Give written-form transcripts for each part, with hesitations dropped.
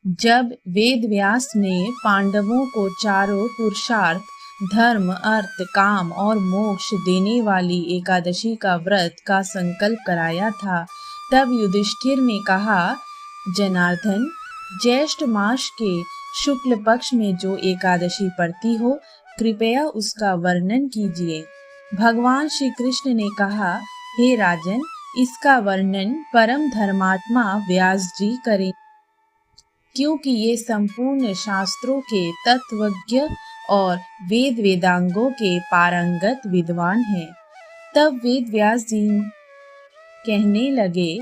जब वेद व्यास ने पांडवों को चारों पुरुषार्थ धर्म, अर्थ, काम और मोक्ष देने वाली एकादशी का व्रत का संकल्प कराया था, तब युधिष्ठिर ने कहा, जनार्दन, ज्येष्ठ मास के शुक्ल पक्ष में जो एकादशी पड़ती हो, कृपया उसका वर्णन कीजिए। भगवान श्री कृष्ण ने कहा, हे राजन, इसका वर्णन परम धर्मात्मा व्यास जी करें, क्योंकि ये संपूर्ण शास्त्रों के तत्वज्ञ और वेद वेदांगों के पारंगत विद्वान हैं। तब वेद व्यास जी कहने लगे,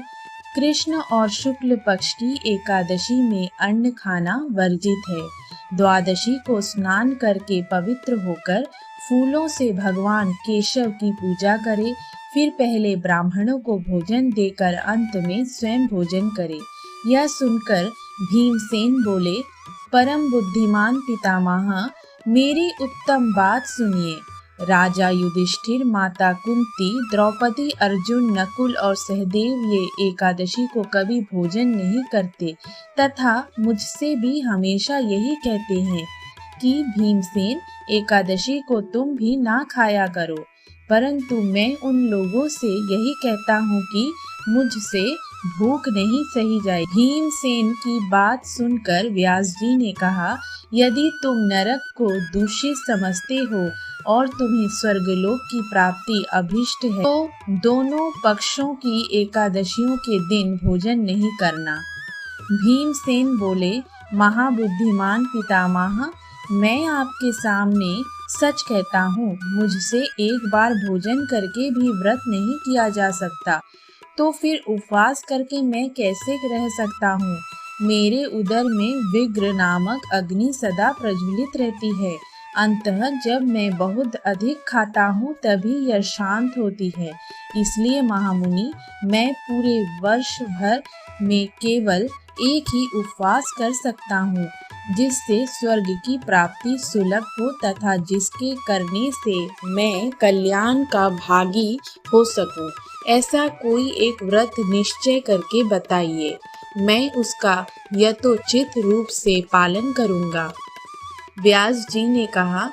कृष्ण और शुक्ल पक्ष की एकादशी में अन्न खाना वर्जित है। द्वादशी को स्नान करके पवित्र होकर फूलों से भगवान केशव की पूजा करे, फिर पहले ब्राह्मणों को भोजन देकर अंत में स्वयं भोजन करे। यह सुनकर भीमसेन बोले, परम बुद्धिमान पितामह, मेरी उत्तम बात सुनिए। राजा युधिष्ठिर, माता कुंती, द्रौपदी, अर्जुन, नकुल और सहदेव ये एकादशी को कभी भोजन नहीं करते तथा मुझसे भी हमेशा यही कहते हैं कि भीमसेन, एकादशी को तुम भी ना खाया करो, परंतु मैं उन लोगों से यही कहता हूँ कि मुझसे भूख नहीं सही जाए। भीमसेन की बात सुनकर व्यास जी ने कहा, यदि तुम नरक को दूषित समझते हो और तुम्हें स्वर्गलोक की प्राप्ति अभिष्ट है, तो दोनों पक्षों की एकादशियों के दिन भोजन नहीं करना। भीमसेन बोले, महाबुद्धिमान पितामह, मैं आपके सामने सच कहता हूँ, मुझसे एक बार भोजन करके भी व्रत नहीं किया जा सकता, तो फिर उपवास करके मैं कैसे रह सकता हूँ। मेरे उदर में विग्र नामक अग्नि सदा प्रज्वलित रहती है। अंततः जब मैं बहुत अधिक खाता हूँ तभी यह शांत होती है। इसलिए महामुनि, मैं पूरे वर्ष भर में केवल एक ही उपवास कर सकता हूँ, जिससे स्वर्ग की प्राप्ति सुलभ हो तथा जिसके करने से मैं कल्याण का भागी हो सकूं। ऐसा कोई एक व्रत निश्चय करके बताइए, मैं उसका यथोचित रूप से पालन करूंगा। व्यास जी ने कहा,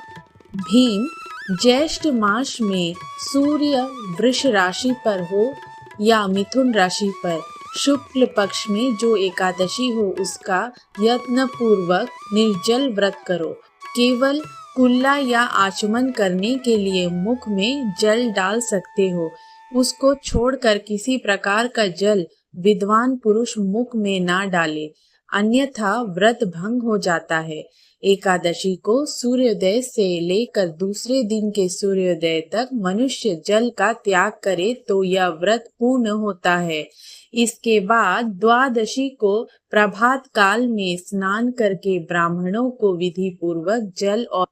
भीम, ज्येष्ठ मास में सूर्य वृष राशि पर हो या मिथुन राशि पर, शुक्ल पक्ष में जो एकादशी हो उसका यत्न पूर्वक निर्जल व्रत करो। केवल कुल्ला या आचमन करने के लिए मुख में जल डाल सकते हो। उसको छोड़कर किसी प्रकार का जल विद्वान पुरुष मुख में ना डाले, अन्यथा व्रत भंग हो जाता है। एकादशी को सूर्योदय से लेकर दूसरे दिन के सूर्योदय तक मनुष्य जल का त्याग करे तो यह व्रत पूर्ण होता है। इसके बाद द्वादशी को प्रभात काल में स्नान करके ब्राह्मणों को विधि पूर्वक जल और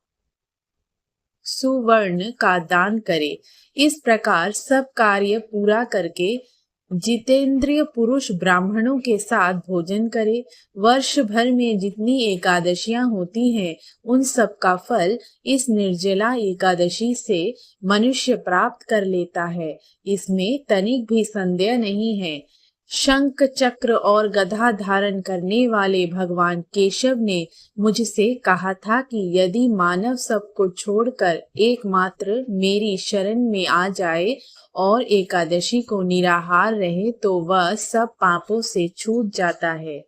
सुवर्ण का दान करे। इस प्रकार सब कार्य पूरा करके जितेंद्रिय पुरुष ब्राह्मणों के साथ भोजन करे। वर्ष भर में जितनी एकादशियां होती हैं, उन सब का फल इस निर्जला एकादशी से मनुष्य प्राप्त कर लेता है, इसमें तनिक भी संदेह नहीं है। शंख, चक्र और गदा धारण करने वाले भगवान केशव ने मुझसे कहा था कि यदि मानव सबको छोड़कर एकमात्र मेरी शरण में आ जाए और एकादशी को निराहार रहे तो वह सब पापों से छूट जाता है।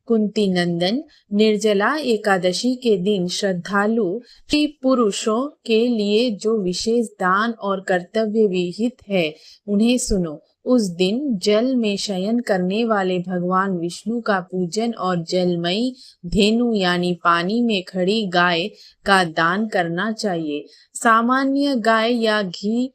कुंती नंदन, निर्जला एकादशी के दिन श्रद्धालु स्त्री पुरुषों के लिए जो विशेष दान और कर्तव्य विहित है, उन्हें सुनो। उस दिन जल में शयन करने वाले भगवान विष्णु का पूजन और जलमयी धेनु यानी पानी में खड़ी गाय का दान करना चाहिए। सामान्य गाय या घी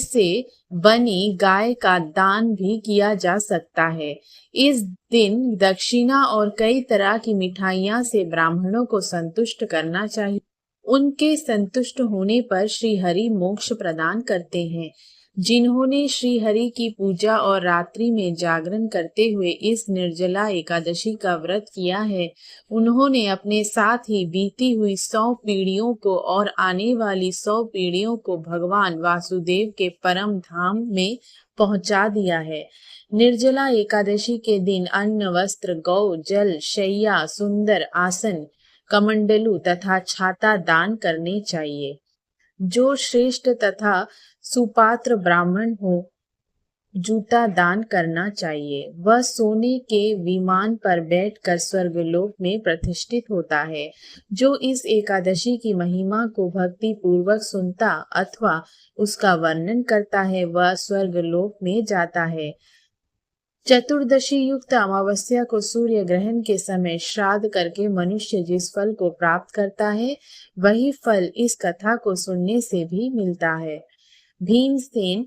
से बनी गाय का दान भी किया जा सकता है। इस दिन दक्षिणा और कई तरह की मिठाइयां से ब्राह्मणों को संतुष्ट करना चाहिए। उनके संतुष्ट होने पर श्री हरि मोक्ष प्रदान करते हैं। जिन्होंने श्री हरि की पूजा और रात्रि में जागरण करते हुए इस निर्जला एकादशी का व्रत किया है, उन्होंने अपने साथ ही बीती हुई 100 पीढ़ियों को और आने वाली 100 पीढ़ियों को भगवान वासुदेव के परम धाम में पहुंचा दिया है। निर्जला एकादशी के दिन अन्न, वस्त्र, गौ, जल, शैया, सुंदर आसन, कमंडलू तथा छाता दान करने चाहिए। जो श्रेष्ठ तथा सुपात्र ब्राह्मण हो, जूता दान करना चाहिए। वह सोने के विमान पर बैठकर स्वर्गलोक में प्रतिष्ठित होता है। जो इस एकादशी की महिमा को भक्ति पूर्वक सुनता अथवा उसका वर्णन करता है, वह स्वर्गलोक में जाता है। चतुर्दशी युक्त अमावस्या को सूर्य ग्रहण के समय श्राद्ध करके मनुष्य जिस फल को प्राप्त करता है, वही फल इस कथा को सुनने से भी मिलता है। भीमसेन,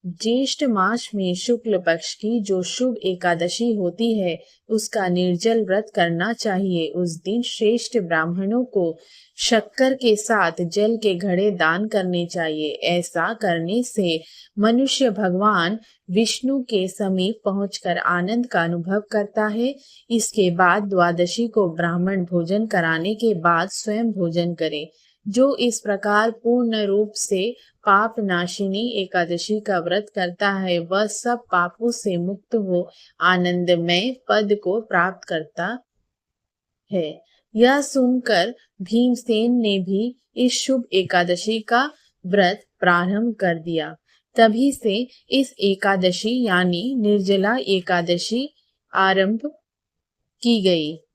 ज्येष्ठ मास में शुक्ल पक्ष की जो शुभ एकादशी होती है, उसका निर्जल व्रत करना चाहिए। उस दिन श्रेष्ठ ब्राह्मणों को शक्कर के साथ जल के घड़े दान करने चाहिए। ऐसा करने से मनुष्य भगवान विष्णु के समीप पहुंचकर आनंद का अनुभव करता है। इसके बाद द्वादशी को ब्राह्मण भोजन कराने के बाद स्वयं भोजन करे। जो इस प्रकार पूर्ण रूप से पाप नाशिनी एकादशी का व्रत करता है, वह सब पापों से मुक्त हो आनंदमय पद को प्राप्त करता है। यह सुनकर भीमसेन ने भी इस शुभ एकादशी का व्रत प्रारंभ कर दिया। तभी से इस एकादशी यानी निर्जला एकादशी आरंभ की गई।